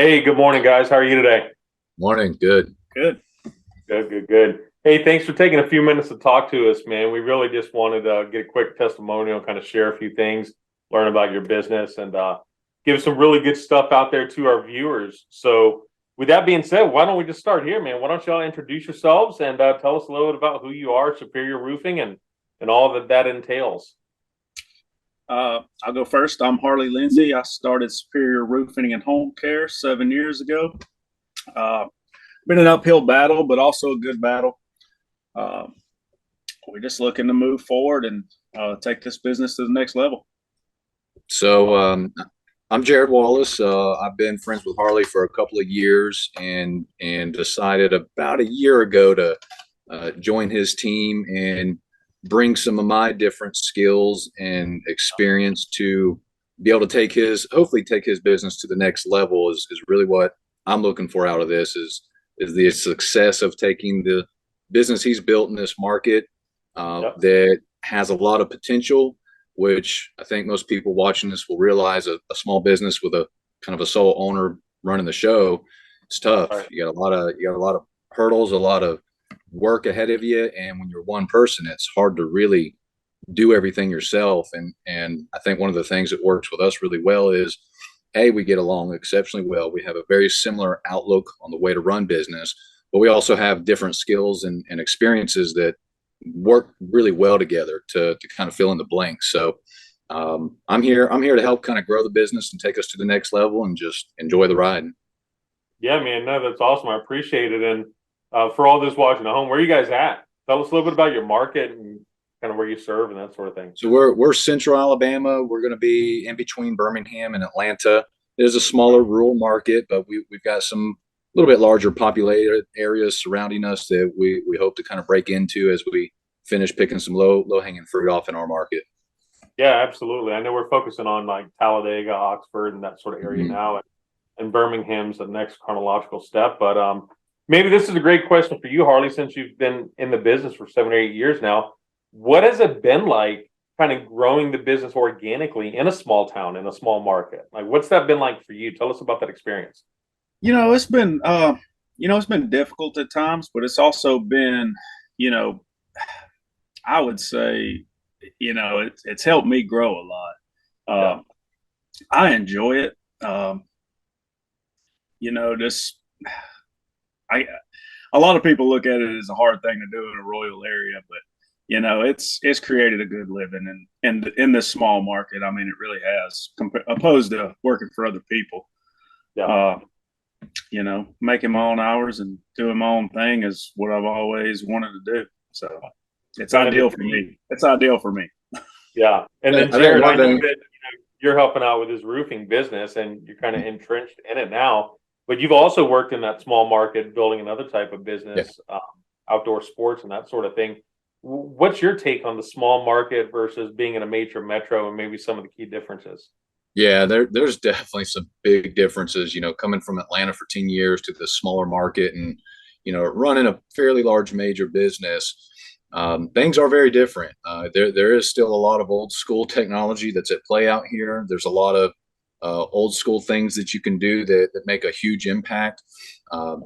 Hey, good morning, guys. How are you today? Morning. Good. Good. Good, good, good. Hey, thanks for taking a few minutes to talk to us, man. We really just wanted to get a quick testimonial, kind of share a few things, learn about your business, and give some really good stuff out there to our viewers. So, with that being said, why don't we just start here, man? Why don't y'all introduce yourselves and tell us a little bit about who you are, Superior Roofing, and all that entails. I'll go first. I'm Harley Lindsey. I started Superior Roofing and Home Care 7 years ago. Uh, Been an uphill battle, but also a good battle. Uh, we're just looking to move forward and take this business to the next level. So I'm Jared Wallace. I've been friends with Harley for a couple of years, and decided about a year ago to join his team and bring some of my different skills and experience to be able to hopefully take his business to the next level. Is really what I'm looking for out of this. Is the success of taking the business he's built in this market that has a lot of potential, which I think most people watching this will realize a small business with a kind of a sole owner running the show, it's tough. Right. You got a lot of hurdles, a lot of work ahead of you. And when you're one person, it's hard to really do everything yourself. And I think one of the things that works with us really well is we get along exceptionally well. We have a very similar outlook on the way to run business, but we also have different skills and experiences that work really well together to kind of fill in the blanks. So I'm here to help kind of grow the business and take us to the next level and just enjoy the ride. Yeah, man. No, that's awesome. I appreciate it. And for all those watching at home, where are you guys at? Tell us a little bit about your market and kind of where you serve and that sort of thing. So we're central Alabama. We're going to be in between Birmingham and Atlanta. It is a smaller rural market, but we've got some a little bit larger populated areas surrounding us that we hope to kind of break into as we finish picking some low hanging fruit off in our market. Yeah, absolutely. I know we're focusing on like Talladega, Oxford, and that sort of area now, and Birmingham's the next chronological step. But maybe this is a great question for you, Harley, since you've been in the business for 7 or 8 years now. What has it been like kind of growing the business organically in a small town, in a small market? Like, what's that been like for you? Tell us about that experience. It's been difficult at times, but it's also been, you know, I would say, it's helped me grow a lot. Yeah. I enjoy it. Just I a lot of people look at it as a hard thing to do in a royal area, but it's created a good living in this small market. I mean, it really has, opposed to working for other people. Yeah. Making my own hours and doing my own thing is what I've always wanted to do. So it's ideal for me. It's ideal for me. Yeah. And then Jared, I know that you're helping out with his roofing business and you're kind of entrenched in it now, but you've also worked in that small market building another type of business, outdoor sports and that sort of thing. What's your take on the small market versus being in a major metro and maybe some of the key differences? Yeah, there's definitely some big differences, coming from Atlanta for 10 years to the smaller market and, running a fairly large major business. Things are very different. There is still a lot of old school technology that's at play out here. There's a lot of old school things that you can do that make a huge impact.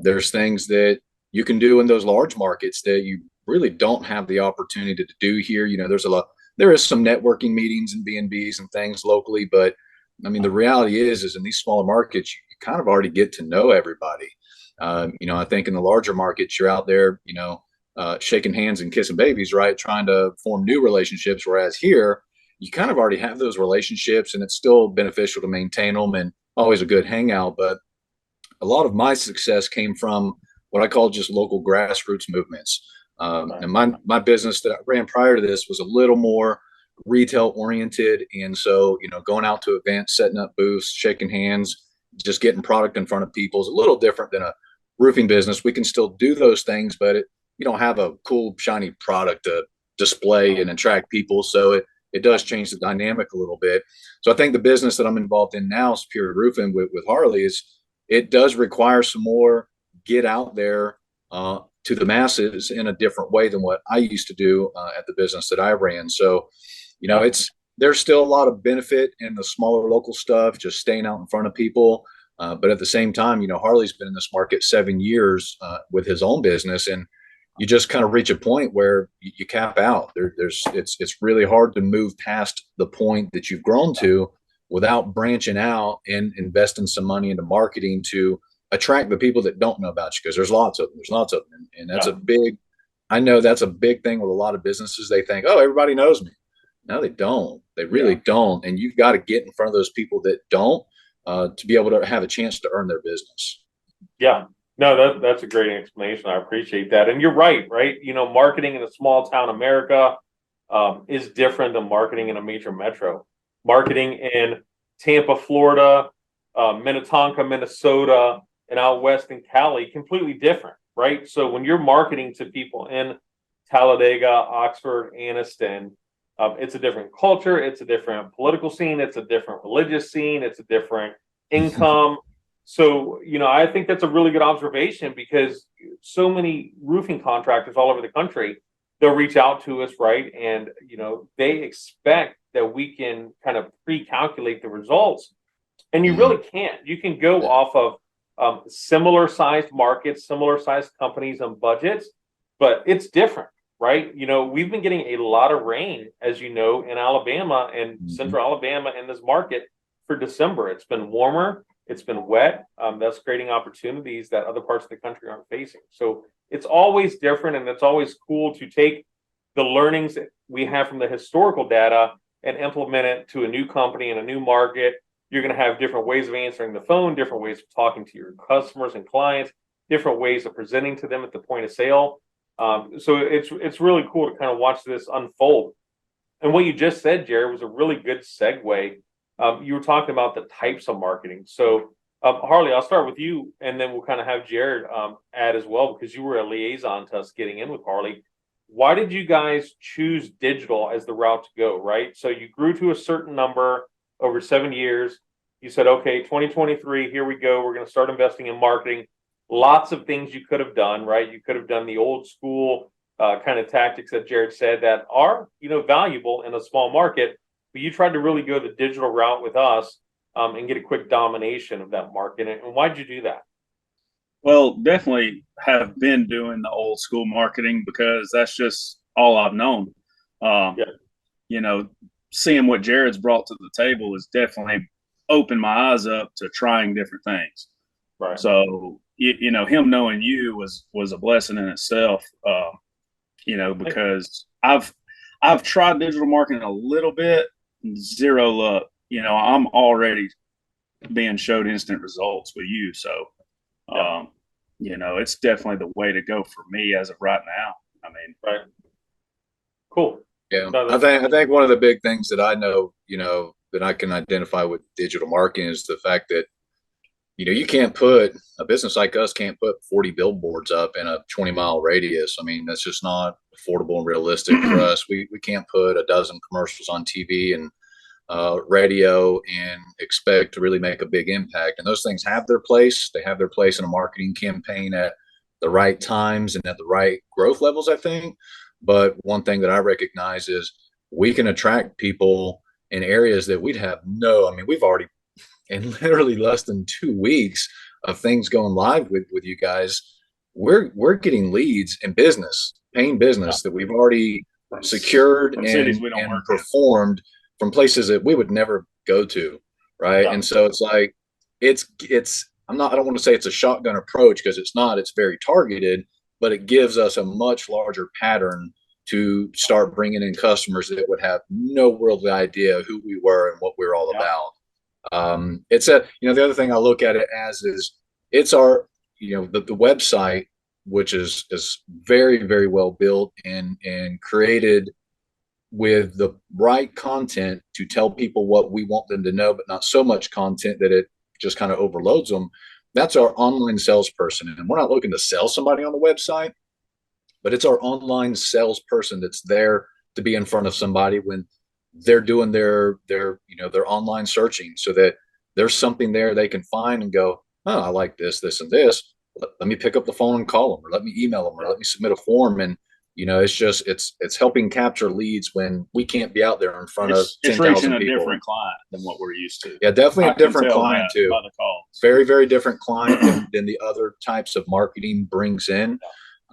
There's things that you can do in those large markets that you really don't have the opportunity to do here. There is some networking meetings and B&Bs and things locally, but I mean, the reality is in these smaller markets, you kind of already get to know everybody. I think in the larger markets, you're out there, shaking hands and kissing babies, right? Trying to form new relationships. Whereas here, you kind of already have those relationships and it's still beneficial to maintain them and always a good hangout. But a lot of my success came from what I call just local grassroots movements. And my business that I ran prior to this was a little more retail oriented. And so, going out to events, setting up booths, shaking hands, just getting product in front of people is a little different than a roofing business. We can still do those things, but you don't have a cool, shiny product to display and attract people. So it does change the dynamic a little bit. So I think the business that I'm involved in now, Superior Roofing with Harley, it does require some more get out there to the masses in a different way than what I used to do at the business that I ran. So, there's still a lot of benefit in the smaller local stuff, just staying out in front of people. But at the same time, Harley's been in this market 7 years with his own business, and you just kind of reach a point where you cap out. It's really hard to move past the point that you've grown to without branching out and investing some money into marketing to attract the people that don't know about you, because there's lots of them. And that's I know that's a big thing with a lot of businesses. They think, oh, everybody knows me. No, they don't. They really don't. And you've got to get in front of those people that don't to be able to have a chance to earn their business. Yeah. No, that's a great explanation. I appreciate that. And you're right? Marketing in a small town America is different than marketing in a major metro. Marketing in Tampa, Florida, Minnetonka, Minnesota, and out west in Cali, completely different, right? So when you're marketing to people in Talladega, Oxford, Anniston, it's a different culture, it's a different political scene, it's a different religious scene, it's a different income. So, I think that's a really good observation, because so many roofing contractors all over the country, they'll reach out to us, right? And, they expect that we can kind of pre-calculate the results. And you really can't. You can go off of similar sized markets, similar sized companies and budgets, but it's different, right? We've been getting a lot of rain, as you know, in Alabama and central Alabama in this market for December. It's been warmer. It's been wet. That's creating opportunities that other parts of the country aren't facing. So it's always different, and it's always cool to take the learnings that we have from the historical data and implement it to a new company in a new market. You're going to have different ways of answering the phone, different ways of talking to your customers and clients, different ways of presenting to them at the point of sale. So it's really cool to kind of watch this unfold. And what you just said, Jared, was a really good segue. You were talking about the types of marketing. So, Harley, I'll start with you, and then we'll kind of have Jared add as well, because you were a liaison to us getting in with Harley. Why did you guys choose digital as the route to go, right? So you grew to a certain number over 7 years. You said, okay, 2023, here we go. We're going to start investing in marketing. Lots of things you could have done, right? You could have done the old school kind of tactics that Jared said that are, valuable in a small market. But you tried to really go the digital route with us and get a quick domination of that market. And why'd you do that? Well, definitely have been doing the old school marketing, because that's just all I've known. Seeing what Jared's brought to the table has definitely opened my eyes up to trying different things. Right. So, him knowing you was a blessing in itself, because I've tried digital marketing a little bit, zero luck. I'm already being showed instant results with you. So, it's definitely the way to go for me as of right now. Right. Cool. Yeah. I think one of the big things that I know, that I can identify with digital marketing is the fact that, you can't put a business like us can't put 40 billboards up in a 20-mile radius. That's just not affordable and realistic for us. We can't put a dozen commercials on TV and radio and expect to really make a big impact. And those things have their place. They have their place in a marketing campaign at the right times and at the right growth levels, I think. But one thing that I recognize is we can attract people in areas that we'd have we've already, in literally less than 2 weeks of things going live with you guys, we're getting leads and paying business that we've already secured and performed from places that we would never go to. Right. And so it's like, I don't want to say it's a shotgun approach, because it's not. It's very targeted, but it gives us a much larger pattern to start bringing in customers that would have no worldly idea who we were and what we're all about. The other thing I look at it as is it's our, the website, which is very, very well built and created with the right content to tell people what we want them to know, but not so much content that it just kind of overloads them. That's our online salesperson. And we're not looking to sell somebody on the website, but it's our online salesperson that's there to be in front of somebody when they're doing their online searching, so that there's something there they can find and go, oh, I like this, this, and this. Let me pick up the phone and call them, or let me email them, or let me submit a form. And You know, it's helping capture leads when we can't be out there in front of It's 10,000 reaching a people. different client than what we're used to. Yeah, definitely I a can different tell client that too. by the calls. Very, very different client than the other types of marketing brings in.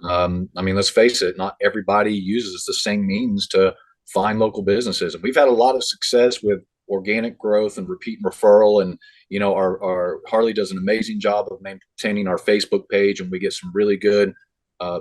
I mean, let's face it, not everybody uses the same means to find local businesses. And we've had a lot of success with organic growth and repeat and referral. And, you know, our Harley does an amazing job of maintaining our Facebook page, and we get some really good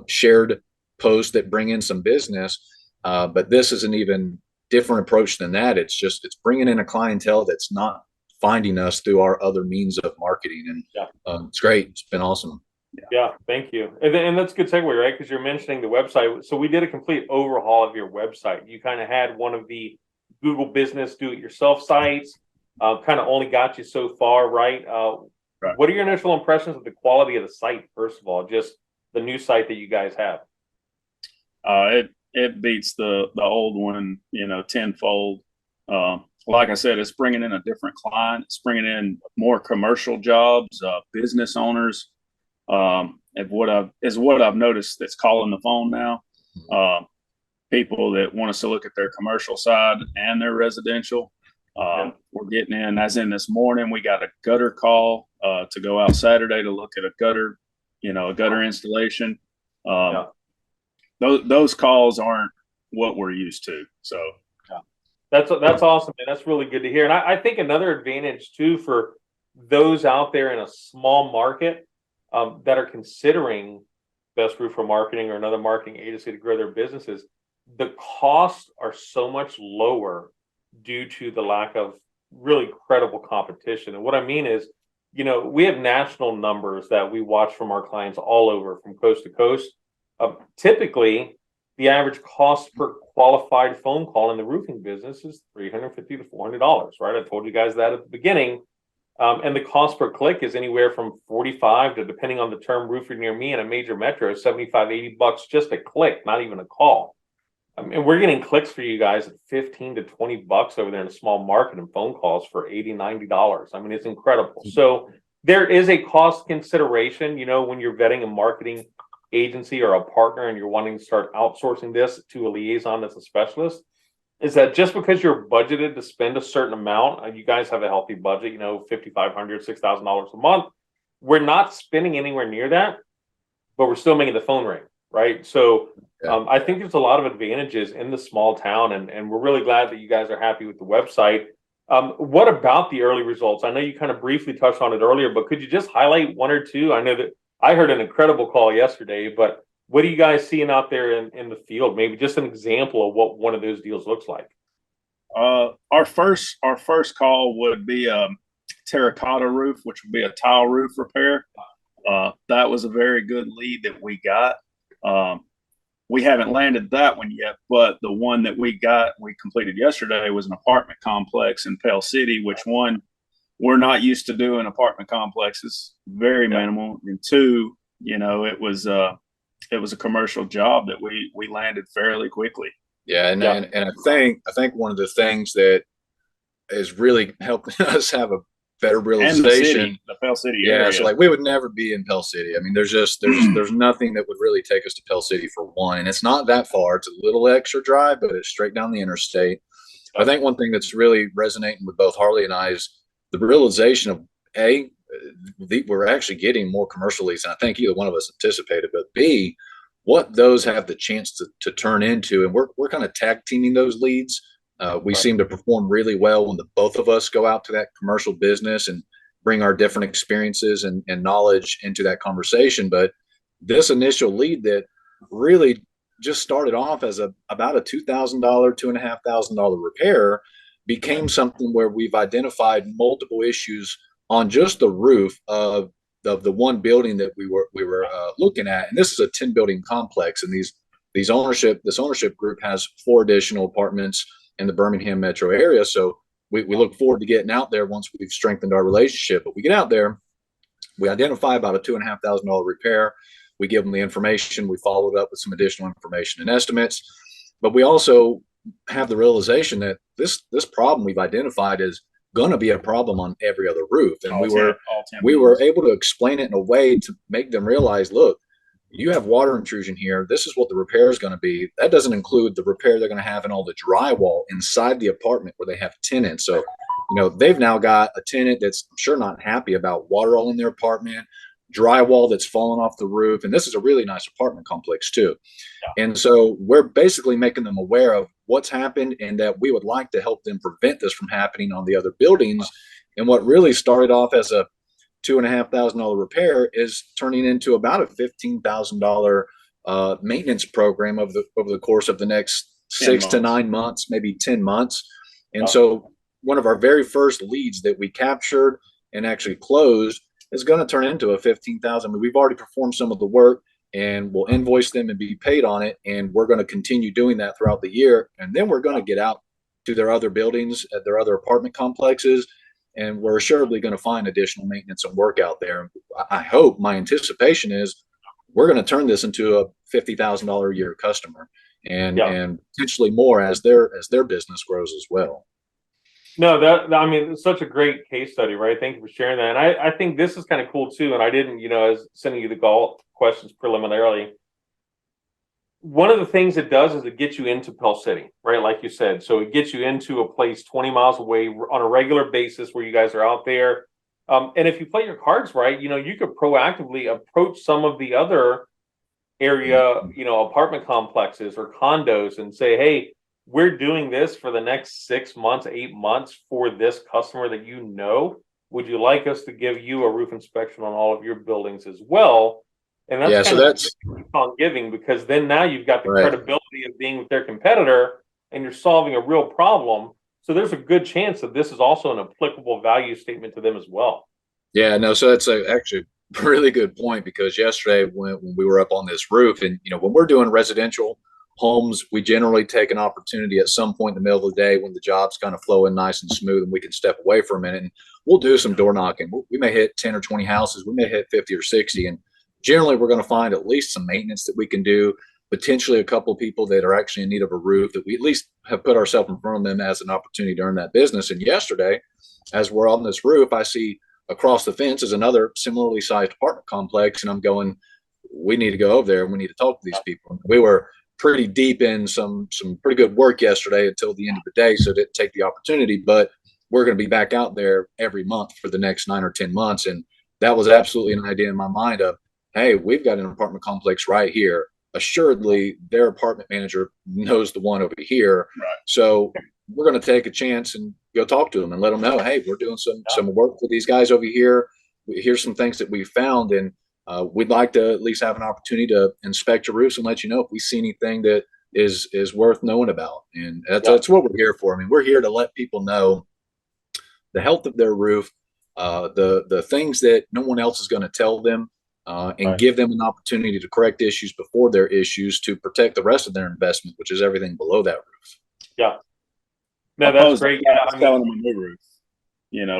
shared posts that bring in some business. But this is an even different approach than that. It's bringing in a clientele that's not finding us through our other means of marketing. And it's great. It's been awesome. Yeah, thank you. And that's a good segue, right? Because you're mentioning the website. So we did a complete overhaul of your website. You kind of had one of the Google business do-it-yourself sites, kind of only got you so far, right? Right. What are your initial impressions of the quality of the site, first of all, just the new site that you guys have? It beats the old one, you know, tenfold. Like I said, it's bringing in a different client. It's bringing in more commercial jobs, business owners. What I've noticed that's calling the phone now. People that want us to look at their commercial side and their residential. We're getting in, as in this morning, we got a gutter call to go out Saturday to look at a gutter installation. Those calls aren't what we're used to. So that's awesome, and that's really good to hear. And I think another advantage too for those out there in a small market that are considering Best Roofer Marketing or another marketing agency to grow their businesses, the costs are so much lower due to the lack of really credible competition. And what I mean is, you know, we have national numbers that we watch from our clients all over, from coast to coast. Typically, the average cost per qualified phone call in the roofing business is $350 to $400, right? I told you guys that at the beginning. And the cost per click is anywhere from 45 to, depending on the term, roofer near me in a major metro, 75, 80 bucks just a click, not even a call. And we're getting clicks for you guys at 15 to 20 bucks over there in a small market, and phone calls for $80, $90. I mean, it's incredible. So there is a cost consideration, you know, when you're vetting a marketing agency or a partner and you're wanting to start outsourcing this to a liaison that's a specialist, is that just because you're budgeted to spend a certain amount, you guys have a healthy budget, you know, $5,500, $6,000 a month. We're not spending anywhere near that, but we're still making the phone ring, right? So I think there's a lot of advantages in the small town, and we're really glad that you guys are happy with the website. What about the early results? I know you kind of briefly touched on it earlier, but could you just highlight one or two? I know that I heard an incredible call yesterday, but what are you guys seeing out there in the field? Maybe just an example of what one of those deals looks like. Our first call would be a terracotta roof, which would be a tile roof repair. That was a very good lead that we got. We haven't landed that one yet, but the one that we completed yesterday was an apartment complex in Pell City, which one, we're not used to doing apartment complexes, very minimal. And two, you know, it was a commercial job that we landed fairly quickly. Yeah, and I think one of the things that is really helping us have a better realization, the Pell City area. area. So like we would never be in Pell City. I mean, there's nothing that would really take us to Pell City for one, and it's not that far. It's a little extra drive, but it's straight down the interstate. I think one thing that's really resonating with both Harley and I is the realization of we're actually getting more commercial leads than I think either one of us anticipated, but B, what those have the chance to turn into, and we're kind of tag teaming those leads. We seem to perform really well when the both of us go out to that commercial business and bring our different experiences and knowledge into that conversation. But this initial lead that really just started off as about a $2,000, $2,500 repair became something where we've identified multiple issues on just the roof of the one building that we were looking at. And this is a 10 building complex, and this ownership group has 4 additional apartments in the Birmingham metro area. So we look forward to getting out there once we've strengthened our relationship. But we get out there, we identify about a $2,500 repair. We give them the information. We followed up with some additional information and estimates. But we also have the realization that this problem we've identified is going to be a problem on every other roof. And we were able to explain it in a way to make them realize, look, you have water intrusion here. This is what the repair is going to be. That doesn't include the repair they're going to have in all the drywall inside the apartment where they have tenants. So, they've now got a tenant that's, I'm sure, not happy about water all in their apartment, drywall that's fallen off the roof. And this is a really nice apartment complex too. Yeah. And so we're basically making them aware of what's happened and that we would like to help them prevent this from happening on the other buildings. And what really started off as a $2,500 repair is turning into about a $15,000 maintenance program over the course of the next 6 to 9 months, maybe 10 months. And so one of our very first leads that we captured and actually closed is going to turn into a $15,000. I mean, we've already performed some of the work and we'll invoice them and be paid on it. And we're going to continue doing that throughout the year. And then we're going to get out to their other buildings at their other apartment complexes. And we're assuredly going to find additional maintenance and work out there. I hope, my anticipation is we're going to turn this into a $50,000 a year customer and potentially more as their business grows as well. No, I mean, it's such a great case study, right? Thank you for sharing that. And I think this is kind of cool too. And I didn't, as sending you the golf questions preliminarily. One of the things it does is it gets you into Pell City, right? Like you said. So it gets you into a place 20 miles away on a regular basis where you guys are out there. And if you play your cards right, you could proactively approach some of the other area, apartment complexes or condos and say, hey, we're doing this for the next 6 months, 8 months for this customer that would you like us to give you a roof inspection on all of your buildings as well? And that's on giving, because then now you've got the credibility of being with their competitor and you're solving a real problem. So there's a good chance that this is also an applicable value statement to them as well. Yeah, no, so that's actually a really good point, because yesterday when we were up on this roof and, when we're doing residential homes, we generally take an opportunity at some point in the middle of the day when the job's kind of flowing nice and smooth and we can step away for a minute and we'll do some door knocking. We may hit 10 or 20 houses. We may hit 50 or 60. And generally we're going to find at least some maintenance that we can do, potentially a couple of people that are actually in need of a roof that we at least have put ourselves in front of them as an opportunity to earn that business. And yesterday, as we're on this roof, I see across the fence is another similarly sized apartment complex. And I'm going, we need to go over there and we need to talk to these people. We were pretty deep in some pretty good work yesterday until the end of the day, so didn't take the opportunity, but we're going to be back out there every month for the next 9 or 10 months. And that was absolutely an idea in my mind of, hey, we've got an apartment complex right here. Assuredly, their apartment manager knows the one over here. Right. So we're going to take a chance and go talk to them and let them know, hey, we're doing some work for these guys over here. Here's some things that we found, and we'd like to at least have an opportunity to inspect your roofs and let you know if we see anything that is worth knowing about. And that's what we're here for. I mean, we're here to let people know the health of their roof, the things that no one else is going to tell them, and give them an opportunity to correct issues before their issues to protect the rest of their investment, which is everything below that roof. Yeah. No, that's great. Yeah, selling them a new roof.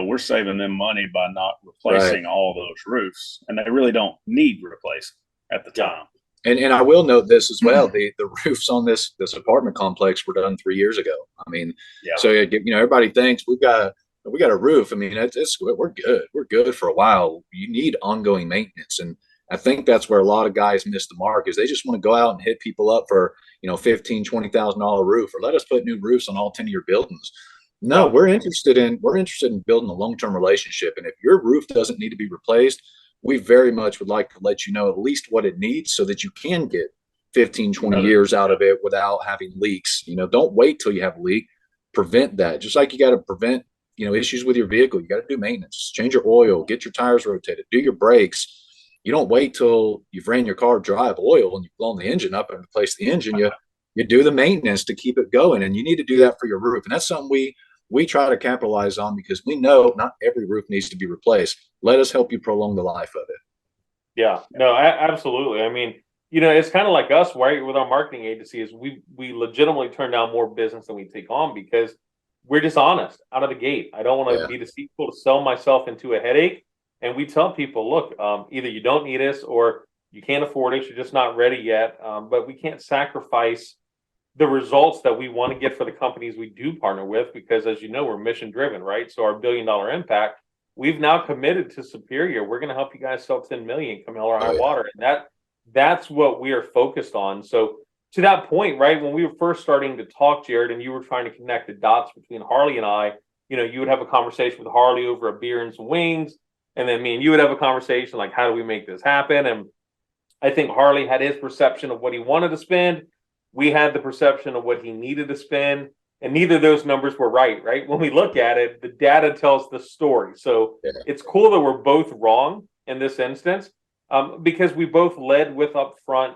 We're saving them money by not replacing all those roofs, and they really don't need replacing at the time. And I will note this as well: the roofs on this apartment complex were done 3 years ago. I mean, so everybody thinks we got a roof. I mean, we're good. We're good for a while. You need ongoing maintenance, and I think that's where a lot of guys miss the mark, is they just want to go out and hit people up for $15,000-$20,000 roof, or let us put new roofs on all 10 of your buildings. No, we're interested in building a long-term relationship. And if your roof doesn't need to be replaced, we very much would like to let you know at least what it needs so that you can get 15, 20 years out of it without having leaks. Don't wait till you have a leak. Prevent that. Just like you got to prevent, issues with your vehicle. You got to do maintenance, change your oil, get your tires rotated, do your brakes. You don't wait till you've ran your car dry of oil and you've blown the engine up and replaced the engine. You do the maintenance to keep it going, and you need to do that for your roof. And that's something we try to capitalize on, because we know not every roof needs to be replaced. Let us help you prolong the life of it. Yeah, no, absolutely. I mean, it's kind of like us, right? With our marketing agency, is we legitimately turn down more business than we take on because we're dishonest out of the gate. I don't want to be deceitful to sell myself into a headache. And we tell people, look, either you don't need us or you can't afford it. You're just not ready yet. But we can't sacrifice the results that we want to get for the companies we do partner with, because as you know, we're mission driven, right? So our $1 billion impact, we've now committed to Superior. We're going to help you guys sell 10 million, come hell or high water. And that's what we are focused on. So to that point, right, when we were first starting to talk, Jared, and you were trying to connect the dots between Harley and I, you would have a conversation with Harley over a beer and some wings, and then me and you would have a conversation like, how do we make this happen? And I think Harley had his perception of what he wanted to spend. We had the perception of what he needed to spend, and neither of those numbers were right, right? When we look at it, the data tells the story. So it's cool that we're both wrong in this instance, because we both led with upfront,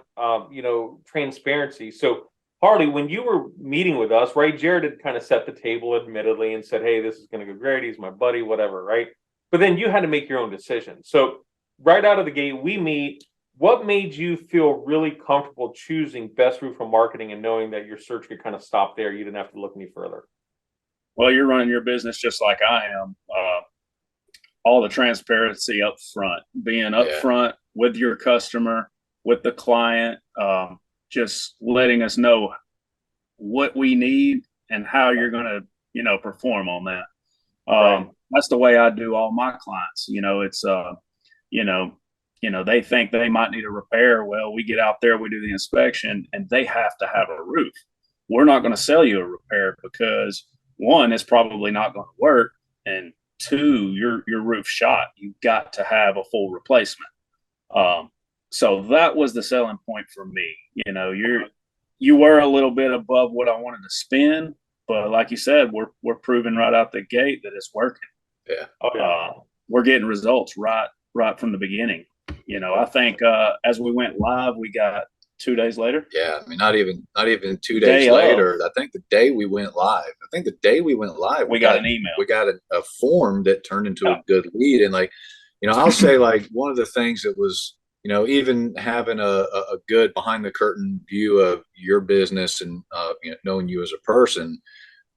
transparency. So Harley, when you were meeting with us, right, Jared had kind of set the table, admittedly, and said, hey, this is going to go great. He's my buddy, whatever, right? But then you had to make your own decision. So right out of the gate, we meet. What made you feel really comfortable choosing Best Roof and Marketing and knowing that your search could kind of stop there? You didn't have to look any further. Well, you're running your business just like I am. All the transparency up front, being up front with your customer, with the client, just letting us know what we need and how you're going to, perform on that. Right. That's the way I do all my clients. It's, they think they might need a repair. Well, we get out there, we do the inspection, and they have to have a roof. We're not going to sell you a repair because, one, it's probably not going to work, and two, your roof shot. You've got to have a full replacement. So that was the selling point for me. You were a little bit above what I wanted to spend, but like you said, we're proving right out the gate that it's working. Yeah. Oh, yeah. We're getting results right from the beginning. I think as we went live, we got 2 days later. Yeah, I mean, not even 2 days later. I think the day we went live. We got an email. We got a form that turned into a good lead. And I'll say one of the things that was, even having a good behind the curtain view of your business and knowing you as a person,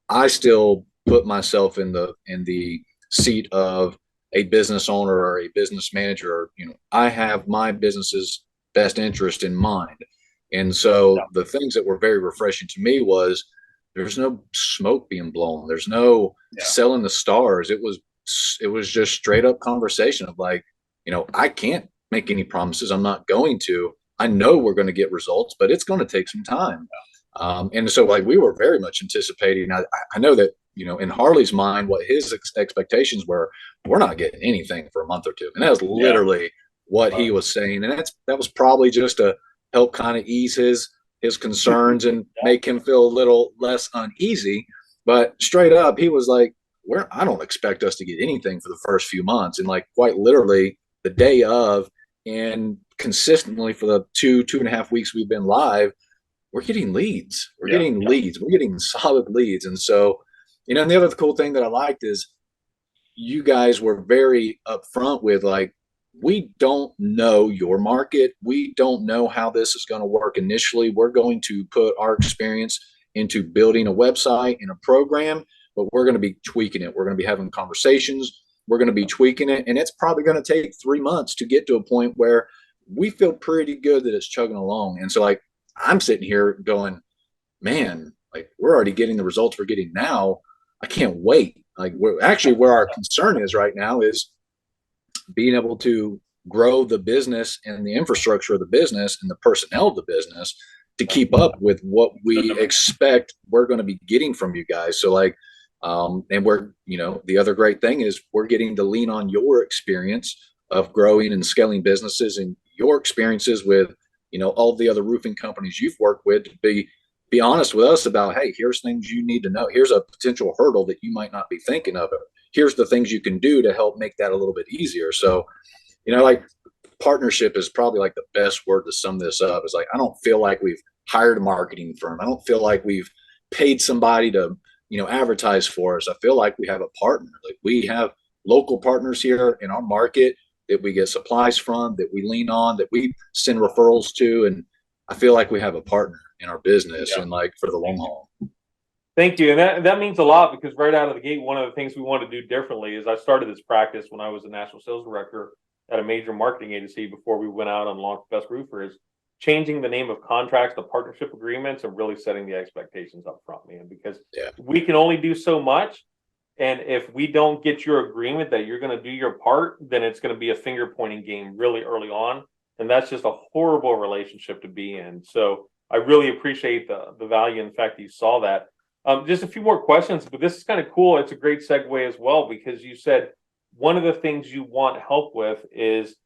I still put myself in the seat of a business owner or a business manager. I have my business's best interest in mind. And so the things that were very refreshing to me was there's no smoke being blown. There's no selling the stars. It was just straight up conversation of I can't make any promises. I'm not going to. I know we're going to get results, but it's going to take some time. And so we were very much anticipating. I know that, in Harley's mind, what his expectations were, we're not getting anything for a month or two. And that was literally what he was saying. And that was probably just to help kind of ease his concerns and make him feel a little less uneasy. But straight up, he was like, I don't expect us to get anything for the first few months. And quite literally the day of, and consistently for the 2.5 weeks we've been live, we're getting leads. We're getting leads. We're getting solid leads. And so, and the other cool thing that I liked is you guys were very upfront with we don't know your market. We don't know how this is going to work initially. We're going to put our experience into building a website and a program, but we're going to be tweaking it. We're going to be having conversations. We're going to be tweaking it. And it's probably going to take 3 months to get to a point where we feel pretty good that it's chugging along. And so I'm sitting here going, man, we're already getting the results we're getting now. I can't wait. Where our concern is right now is being able to grow the business and the infrastructure of the business and the personnel of the business to keep up with what we expect we're going to be getting from you guys. So and we're, the other great thing is we're getting to lean on your experience of growing and scaling businesses and your experiences with, all the other roofing companies you've worked with to be honest with us about, hey, here's things you need to know. Here's a potential hurdle that you might not be thinking of. Here's the things you can do to help make that a little bit easier. So, partnership is probably the best word to sum this up. Is I don't feel like we've hired a marketing firm. I don't feel like we've paid somebody to, advertise for us. I feel like we have a partner. We have local partners here in our market that we get supplies from, that we lean on, that we send referrals to. And I feel like we have a partner in our business and for the long haul. Thank you. And that means a lot, because right out of the gate, one of the things we want to do differently is I started this practice when I was a national sales director at a major marketing agency before we went out and launched Best Roofer, is changing the name of contracts to partnership agreements and really setting the expectations up front, man, because we can only do so much. And if we don't get your agreement that you're going to do your part, then it's going to be a finger pointing game really early on. And that's just a horrible relationship to be in. So I really appreciate the value and the fact that you saw that. Just a few more questions, but this is kind of cool. It's a great segue as well, because you said one of the things you want help with is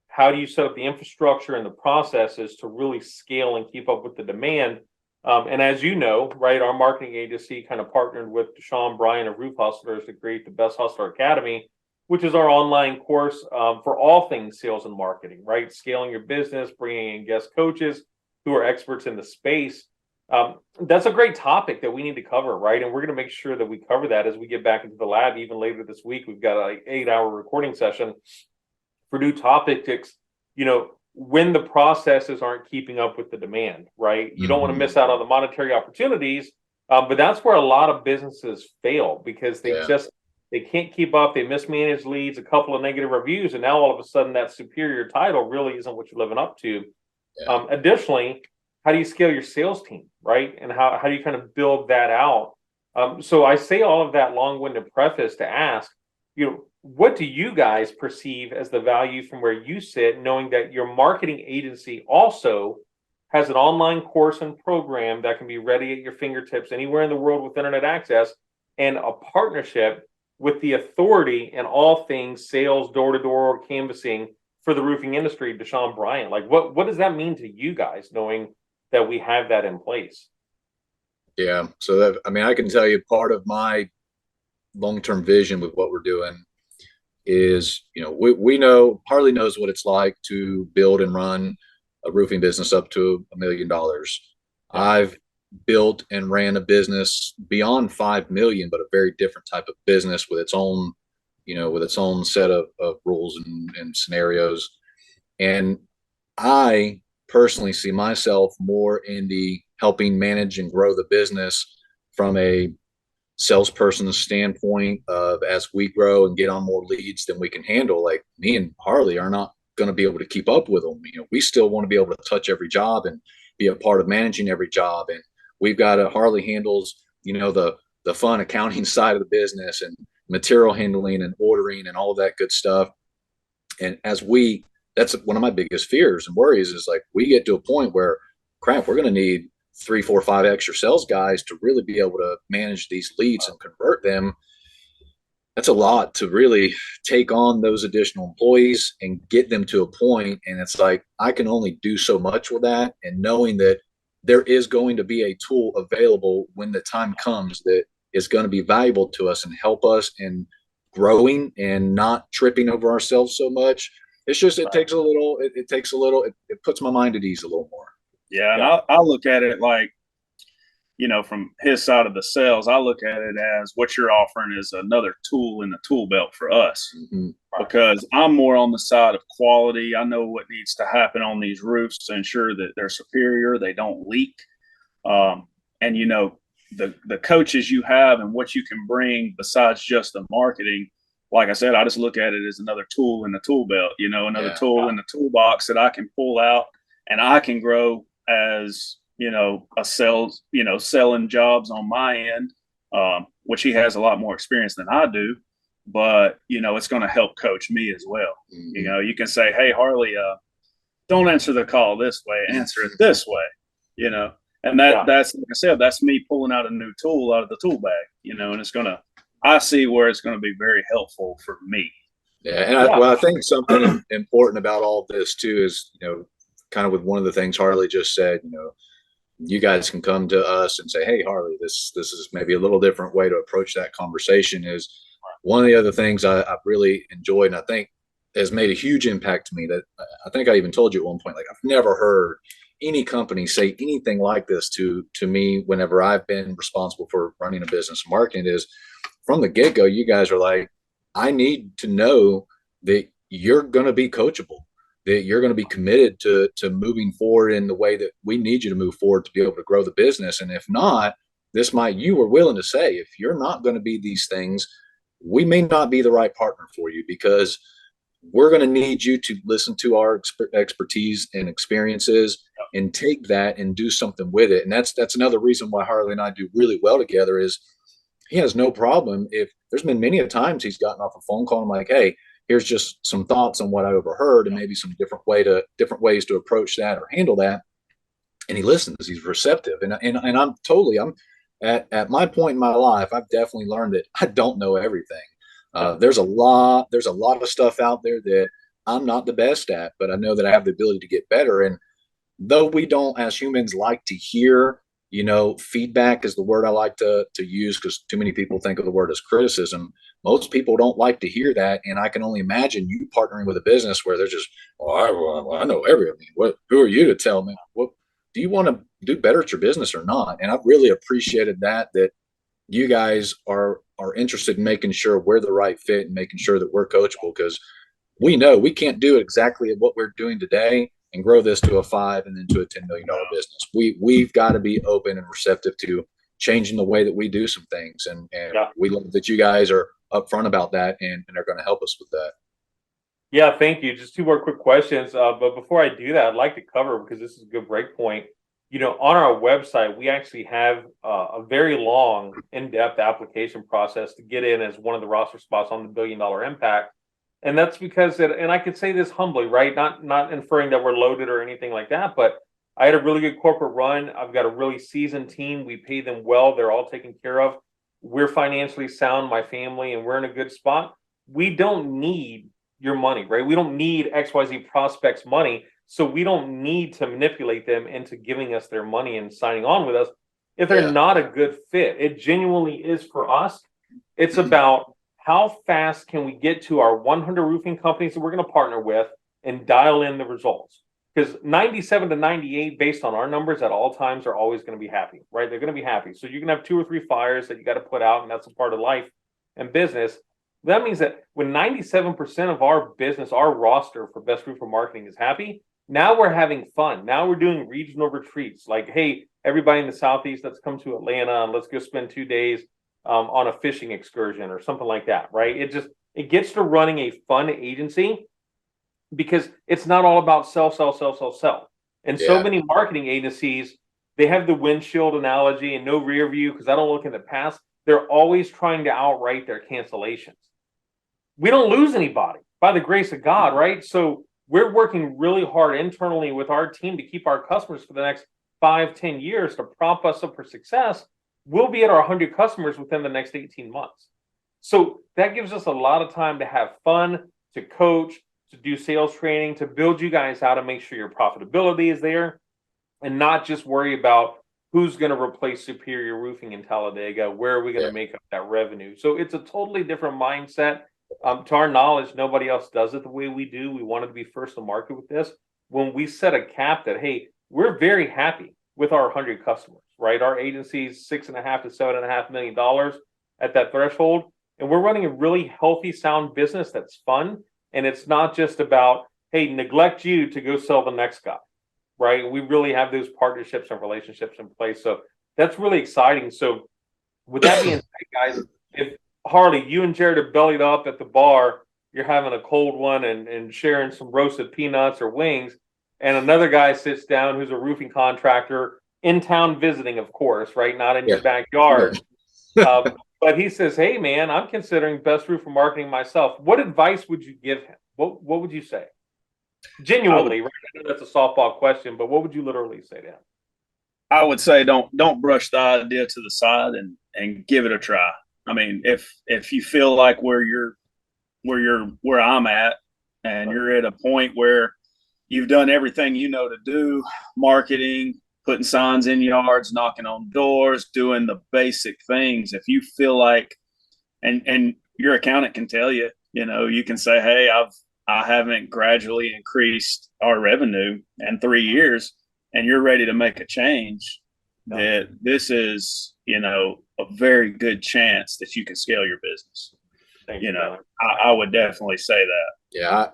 how do you set up the infrastructure and the processes to really scale and keep up with the demand. And as you know, right, our marketing agency kind of partnered with Deshaun Bryan of Roof Hustlers to create the Best Hustler Academy, which is our online course for all things sales and marketing, right? Scaling your business, bringing in guest coaches who are experts in the space. That's a great topic that we need to cover, right? And we're going to make sure that we cover that as we get back into the lab. Even later this week, we've got an 8-hour recording session for new topics, when the processes aren't keeping up with the demand, right? You don't want to miss out on the monetary opportunities, but that's where a lot of businesses fail, because they can't keep up. They mismanage leads, a couple of negative reviews, and now all of a sudden that superior title really isn't what you're living up to. Additionally, how do you scale your sales team, right? And how do you kind of build that out? So I say all of that long-winded preface to ask, what do you guys perceive as the value from where you sit, knowing that your marketing agency also has an online course and program that can be ready at your fingertips anywhere in the world with internet access, and a partnership with the authority in all things sales, door-to-door canvassing for the roofing industry, Deshaun Bryan? Like, what does that mean to you guys, knowing that we have that in place? Yeah. So I can tell you part of my long-term vision with what we're doing is, we know Harley knows what it's like to build and run a roofing business up to $1 million. I've built and ran a business beyond 5 million, but a very different type of business with its own, set of rules and scenarios. And I personally see myself more in the helping manage and grow the business from a salesperson standpoint of, as we grow and get on more leads than we can handle, like me and Harley are not going to be able to keep up with them. We still want to be able to touch every job and be a part of managing every job. And we've got Harley handles, the fun accounting side of the business and material handling and ordering and all of that good stuff. And that's one of my biggest fears and worries is, like, we get to a point where, crap, we're going to need 3, 4, 5 extra sales guys to really be able to manage these leads and convert them. That's a lot to really take on those additional employees and get them to a point. And it's like, I can only do so much with that. And knowing that there is going to be a tool available when the time comes that is going to be valuable to us and help us in growing and not tripping over ourselves so much. It's just, it puts my mind at ease a little more. Yeah, and I look at it like, from his side of the sales, I look at it as what you're offering is another tool in the tool belt for us, because I'm more on the side of quality. I know what needs to happen on these roofs to ensure that they're superior, they don't leak. And, the coaches you have and what you can bring besides just the marketing, like I said, I just look at it as another tool in the tool belt, another tool in the toolbox that I can pull out and I can grow as, a sales, selling jobs on my end, which he has a lot more experience than I do, but, it's going to help coach me as well. You can say, hey, Harley, don't answer the call this way, answer it this way, and that's, like I said, that's me pulling out a new tool out of the tool bag, and I see where it's going to be very helpful for me. Yeah. And I think something important about all this too is, kind of with one of the things Harley just said, you guys can come to us and say, hey, Harley, this is maybe a little different way to approach that conversation. Is one of the other things I've really enjoyed, and I think has made a huge impact to me, that I think I even told you at one point, like, I've never heard any company say anything like this to me whenever I've been responsible for running a business marketing. Is from the get-go, you guys are like, I need to know that you're going to be coachable, that you're going to be committed to moving forward in the way that we need you to move forward to be able to grow the business. And if not, you were willing to say, if you're not going to be these things, we may not be the right partner for you, because we're going to need you to listen to our expertise and experiences and take that and do something with it. And that's another reason why Harley and I do really well together. Is he has no problem if there's been many a times he's gotten off a phone call and I'm like, hey, here's just some thoughts on what I overheard and maybe some different ways to approach that or handle that. And he listens, he's receptive. And I'm at my point in my life, I've definitely learned that I don't know everything. There's a lot of stuff out there that I'm not the best at, but I know that I have the ability to get better. And though we don't, as humans, like to hear, feedback is the word I like to use, because too many people think of the word as criticism. Most people don't like to hear that. And I can only imagine you partnering with a business where they're just, I know everything. Who are you to tell me? What do you want to do better at your business or not? And I've really appreciated that you guys are interested in making sure we're the right fit and making sure that we're coachable, because we know we can't do exactly what we're doing today and grow this to a 5 and then to a $10 million business. We've got to be open and receptive to changing the way that we do some things. And we love that you guys are upfront about that and are going to help us with that. Yeah, thank you. Just 2 more quick questions. But before I do that, I'd like to cover, because this is a good break point. On our website, we actually have a very long, in-depth application process to get in as one of the roster spots on the $1 billion impact. And that's because and I could say this humbly, right? Not inferring that we're loaded or anything like that, but I had a really good corporate run. I've got a really seasoned team. We pay them well. They're all taken care of. We're financially sound, my family, and we're in a good spot. We don't need your money, right? We don't need XYZ prospects' money. So we don't need to manipulate them into giving us their money and signing on with us if they're not a good fit. It genuinely is for us. It's about how fast can we get to our 100 roofing companies that we're going to partner with and dial in the results. Because 97 to 98, based on our numbers at all times, are always going to be happy, right? They're going to be happy. So you can have 2 or 3 fires that you got to put out, and that's a part of life and business. That means that when 97% of our business, our roster for Best Roofer Marketing is happy, now we're having fun. Now we're doing regional retreats. Like, hey, everybody in the Southeast, let's come to Atlanta and let's go spend 2 days on a fishing excursion or something like that, right? It gets to running a fun agency, because it's not all about sell. And so many marketing agencies, they have the windshield analogy and no rear view, because I don't look in the past. They're always trying to outright their cancellations. We don't lose anybody by the grace of God, right? So we're working really hard internally with our team to keep our customers for the next 5-10 years to prop us up for success. We'll be at our 100 customers within the next 18 months. So that gives us a lot of time to have fun, to coach, to do sales training, to build you guys out and make sure your profitability is there, and not just worry about who's going to replace Superior Roofing in Talladega, where are we going to make up that revenue. So it's a totally different mindset. To our knowledge, nobody else does it the way we do. We wanted to be first to market with this. When we set a cap that, hey, we're very happy with our 100 customers, right? Our agency's $6.5 to $7.5 million at that threshold. And we're running a really healthy, sound business that's fun. And it's not just about, hey, neglect you to go sell the next guy, right? We really have those partnerships and relationships in place. So that's really exciting. So with that being said, guys, if Harley, you and Jared are bellied up at the bar, you're having a cold one and sharing some roasted peanuts or wings, and another guy sits down who's a roofing contractor in town visiting, of course, right? Not in your backyard. But he says, hey, man, I'm considering Best Roofer Marketing myself. What advice would you give him? What would you say? Genuinely, right? I know that's a softball question, but what would you literally say to him? I would say don't brush the idea to the side and give it a try. I mean, if you feel like where I'm at, and you're at a point where you've done everything you know to do, marketing, putting signs in yards, knocking on doors, doing the basic things. If you feel like, and your accountant can tell you, you can say, hey, I haven't gradually increased our revenue in 3 years, and you're ready to make a change, that this is, a very good chance that you can scale your business. I would definitely say that. Yeah,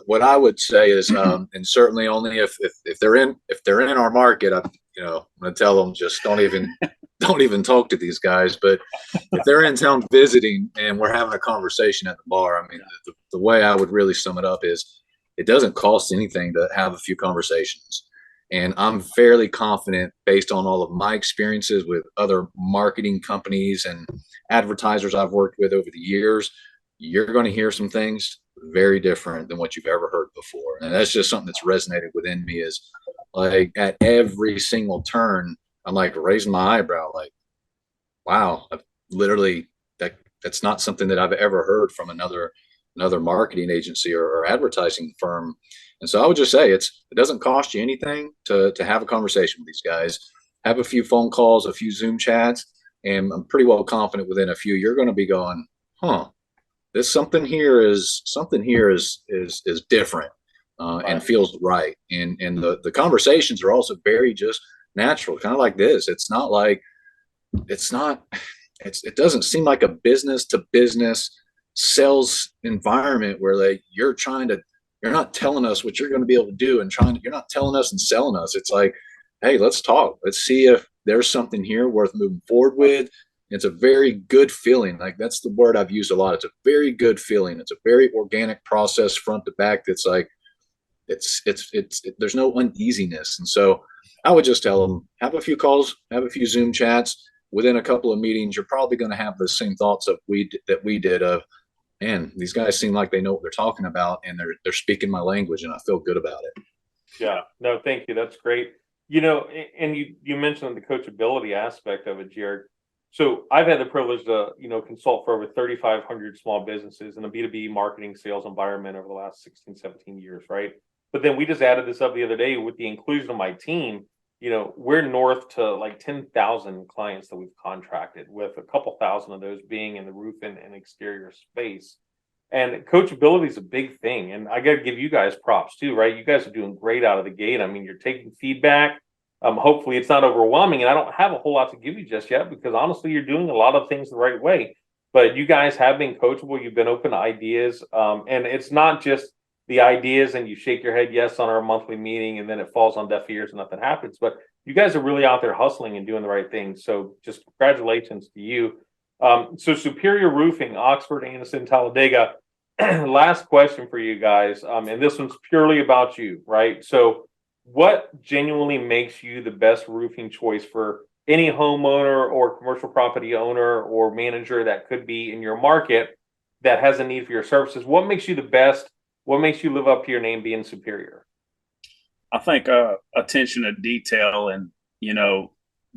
what I would say is, and certainly only if they're in our market, I'm going to tell them, just don't even talk to these guys. But if they're in town visiting and we're having a conversation at the bar, I mean, the way I would really sum it up is, it doesn't cost anything to have a few conversations. And I'm fairly confident, based on all of my experiences with other marketing companies and advertisers I've worked with over the years, you're going to hear some things very different than what you've ever heard before. And that's just something that's resonated within me, is like at every single turn, I'm like raising my eyebrow, like, wow, I've literally, that's not something that I've ever heard from another marketing agency or advertising firm. And so I would just say it doesn't cost you anything to have a conversation with these guys, have a few phone calls, a few Zoom chats, and I'm pretty well confident within a few, you're going to be going, huh, this something here is different, and feels right. And the conversations are also very just natural, kind of like this. It doesn't seem like a business to business sales environment where you're not telling us what you're going to be able to do and you're not telling us and selling us. It's like, hey, let's talk. Let's see if there's something here worth moving forward with. It's a very good feeling. Like, that's the word I've used a lot. It's a very good feeling. It's a very organic process front to back. That's like, there's no uneasiness. And so I would just tell them, have a few calls, have a few Zoom chats. Within a couple of meetings, you're probably going to have the same thoughts that we did of, man, these guys seem like they know what they're talking about, and they're speaking my language, and I feel good about it. Yeah, no, thank you. That's great. You know, and you mentioned the coachability aspect of it, Jared. So I've had the privilege to, consult for over 3,500 small businesses in a B2B marketing sales environment over the last 16, 17 years, right? But then we just added this up the other day with the inclusion of my team. We're north to like 10,000 clients that we've contracted, with a couple thousand of those being in the roof and exterior space. And coachability is a big thing. And I got to give you guys props too, right? You guys are doing great out of the gate. I mean, you're taking feedback. Hopefully it's not overwhelming. And I don't have a whole lot to give you just yet, because honestly, you're doing a lot of things the right way. But you guys have been coachable. You've been open to ideas. And it's not just the ideas and you shake your head yes on our monthly meeting and then it falls on deaf ears and nothing happens. But you guys are really out there hustling and doing the right thing. So just congratulations to you. So Superior Roofing, Oxford, Anderson, Talladega. Last question for you guys. And this one's purely about you, right? So what genuinely makes you the best roofing choice for any homeowner or commercial property owner or manager that could be in your market that has a need for your services? What makes you the best? What makes you live up to your name being superior? I think attention to detail, and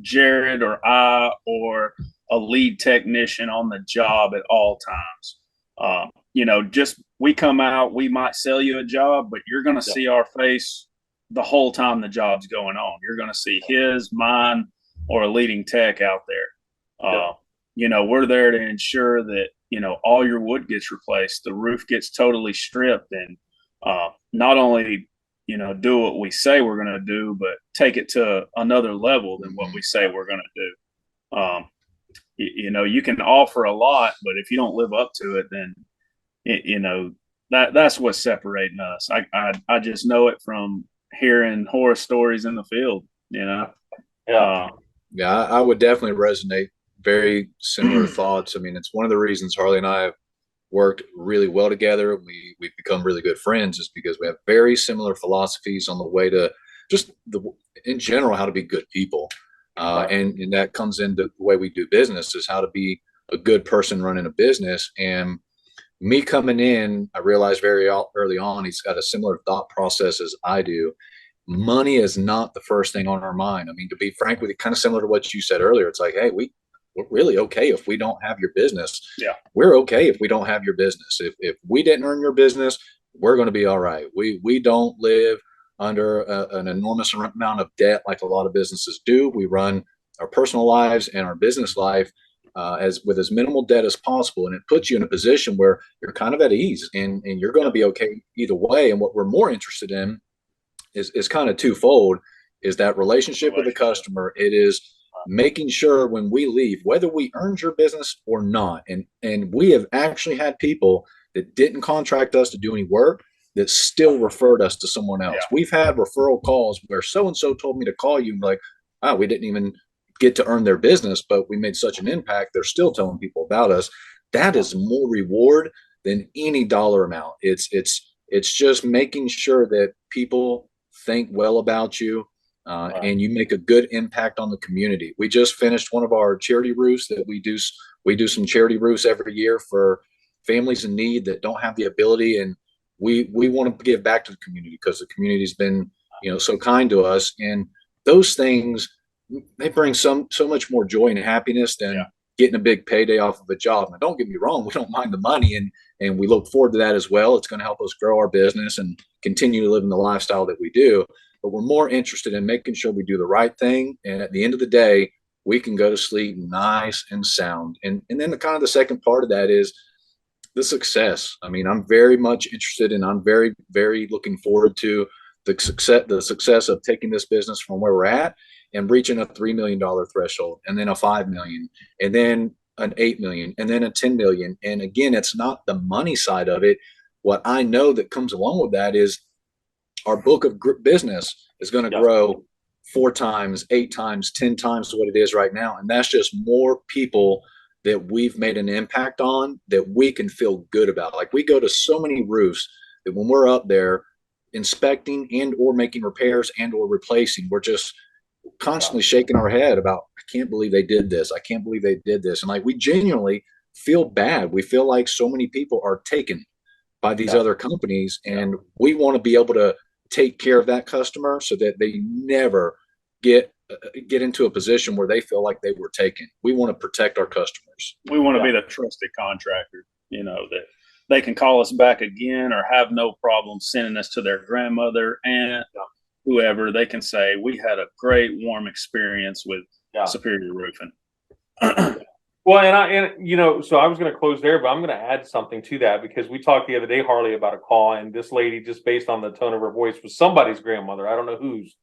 Jared or I or a lead technician on the job at all times. Just we come out, we might sell you a job, but you're going to see our face the whole time the job's going on. You're going to see his, mine, or a leading tech out there. We're there to ensure that all your wood gets replaced, the roof gets totally stripped, and not only do what we say we're going to do, but take it to another level than what we say we're going to do. You can offer a lot, but if you don't live up to it, then that's what's separating us. I just know it from hearing horror stories in the field. Yeah. I would definitely resonate. Very similar thoughts. I mean, it's one of the reasons Harley and I have worked really well together. We've become really good friends, is because we have very similar philosophies on the way to just in general, how to be good people. And that comes into the way we do business, is how to be a good person running a business. And me coming in, I realized very early on, he's got a similar thought process as I do. Money is not the first thing on our mind. I mean, to be frank with you, kind of similar to what you said earlier, it's like, hey, we're really okay if we don't have your business. Yeah. We're okay if we don't have your business. If we didn't earn your business, we're going to be all right. We don't live under an enormous amount of debt like a lot of businesses do. We run our personal lives and our business life with as minimal debt as possible. And it puts you in a position where you're kind of at ease, and you're going to be okay either way. And what we're more interested in is kind of twofold, is that relationship with the customer. It is making sure when we leave, whether we earned your business or not, and we have actually had people that didn't contract us to do any work that still referred us to someone else. Yeah. We've had referral calls where so-and-so told me to call you, like, we didn't even get to earn their business, but we made such an impact, they're still telling people about us. That is more reward than any dollar amount. It's just making sure that people think well about you, and you make a good impact on the community. We just finished one of our charity roofs that we do some charity roofs every year for families in need that don't have the ability. And we want to give back to the community because the community's been, so kind to us. And those things, they bring so much more joy and happiness than getting a big payday off of a job. Now, don't get me wrong, we don't mind the money, and we look forward to that as well. It's going to help us grow our business and continue to live in the lifestyle that we do. But we're more interested in making sure we do the right thing. And at the end of the day, we can go to sleep nice and sound. And then the second part of that is the success. I mean, I'm very much interested, and I'm very, very looking forward to the success of taking this business from where we're at and reaching a $3 million threshold, and then a $5 million, and then an $8 million, and then a $10 million. And again, it's not the money side of it. What I know that comes along with that is our book of business is going to grow 4 times, 8 times, 10 times what it is right now. And that's just more people that we've made an impact on that we can feel good about. Like, we go to so many roofs that when we're up there inspecting and or making repairs and or replacing, we're just constantly shaking our head about, I can't believe they did this. I can't believe they did this. And like, we genuinely feel bad. We feel like so many people are taken by these other companies, and we want to be able to take care of that customer so that they never get into a position where they feel like they were taken. We want to protect our customers. We want to be the trusted contractor, that they can call us back again or have no problem sending us to their grandmother, aunt, whoever. They can say, we had a great warm experience with Superior Roofing. Well, so I was going to close there, but I'm going to add something to that, because we talked the other day, Harley, about a call, and this lady, just based on the tone of her voice, was somebody's grandmother. I don't know whose.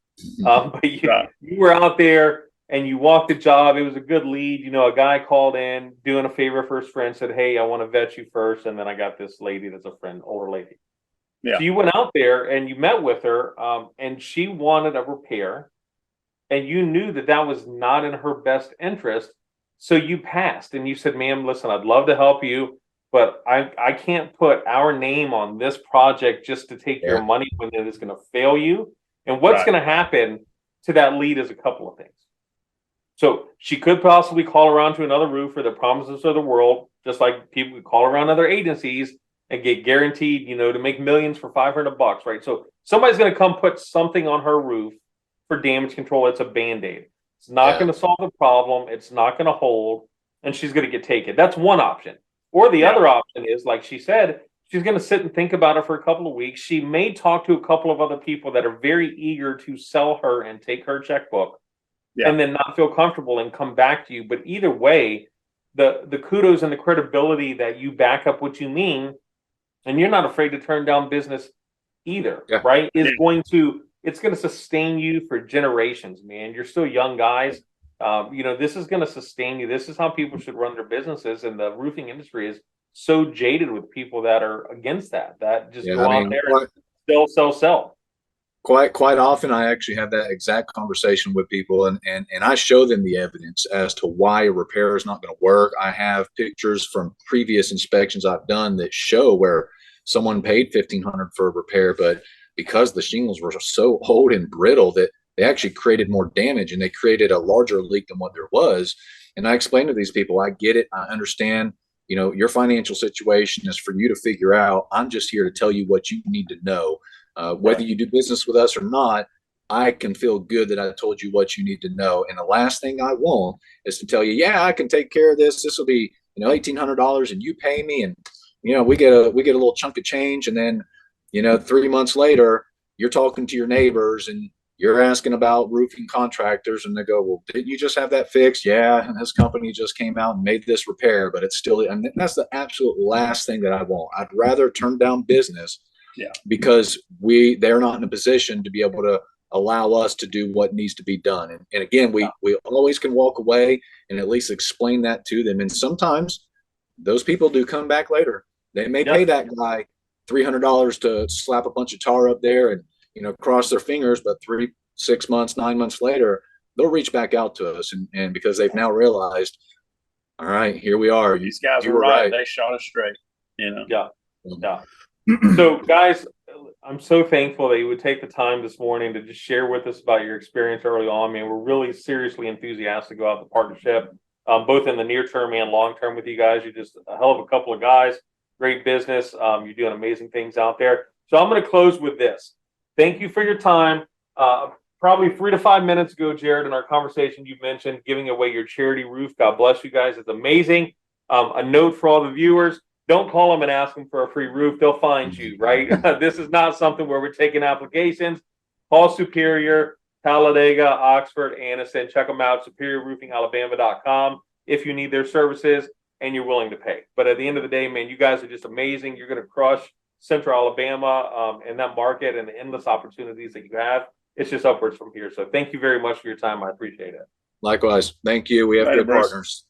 But you were out there and you walked the job. It was a good lead. A guy called in doing a favor for his friend, said, hey, I want to vet you first. And then I got this lady that's a friend, older lady. Yeah. So you went out there and you met with her, and she wanted a repair, and you knew that was not in her best interest. So you passed and you said, ma'am, listen, I'd love to help you, but I can't put our name on this project just to take your money when it is going to fail you. And what's going to happen to that lead is a couple of things. So she could possibly call around to another roofer that promises her the world, just like people would call around other agencies and get guaranteed, to make millions for $500, right? So somebody's going to come put something on her roof for damage control. It's a Band-Aid. It's not going to solve the problem. It's not going to hold, and she's going to get taken. That's one option. Or the other option is, like she said, she's going to sit and think about it for a couple of weeks. She may talk to a couple of other people that are very eager to sell her and take her checkbook, and then not feel comfortable and come back to you. But either way, the kudos and the credibility that you back up what you mean, and you're not afraid to turn down business either, right? It's going to sustain you for generations, man. You're still young guys. This is going to sustain you. This is how people should run their businesses. And the roofing industry is so jaded with people that are against that just go out there and sell. Quite often, I actually have that exact conversation with people, and I show them the evidence as to why a repair is not going to work. I have pictures from previous inspections I've done that show where someone paid $1,500 for a repair, but because the shingles were so old and brittle that they actually created more damage, and they created a larger leak than what there was. And I explained to these people, I get it. I understand, your financial situation is for you to figure out. I'm just here to tell you what you need to know. Whether you do business with us or not, I can feel good that I told you what you need to know. And the last thing I want is to tell you, I can take care of this. This will be, $1,800, and you pay me, and, we get a little chunk of change. And then, 3 months later, you're talking to your neighbors and you're asking about roofing contractors, and they go, well, didn't you just have that fixed? Yeah. And this company just came out and made this repair, but it's still, and that's the absolute last thing that I want. I'd rather turn down business because they're not in a position to be able to allow us to do what needs to be done. And again, we always can walk away and at least explain that to them. And sometimes those people do come back later. They may pay that guy $300 to slap a bunch of tar up there and, cross their fingers, but 3, 6 months, 9 months later, they'll reach back out to us. And because they've now realized, all right, here we are. These guys were right. They shot us straight, Yeah. So guys, I'm so thankful that you would take the time this morning to just share with us about your experience early on. Man, we're really seriously enthusiastic about the partnership, both in the near term and long term with you guys. You're just a hell of a couple of guys. great business. You're doing amazing things out there. So I'm going to close with this. Thank you for your time. Probably 3 to 5 minutes ago, Jared, in our conversation, you mentioned giving away your charity roof. God bless you guys. It's amazing. A note for all the viewers: don't call them and ask them for a free roof. They'll find you, right? This is not something where we're taking applications. Call Superior, Talladega, Oxford, Anniston. Check them out, superiorroofingalabama.com, if you need their services and you're willing to pay. But at the end of the day, man, you guys are just amazing. You're going to crush Central Alabama and that market and the endless opportunities that you have. It's just upwards from here. So thank you very much for your time. I appreciate it. Likewise. Thank you. We have Later, good Bruce. partners.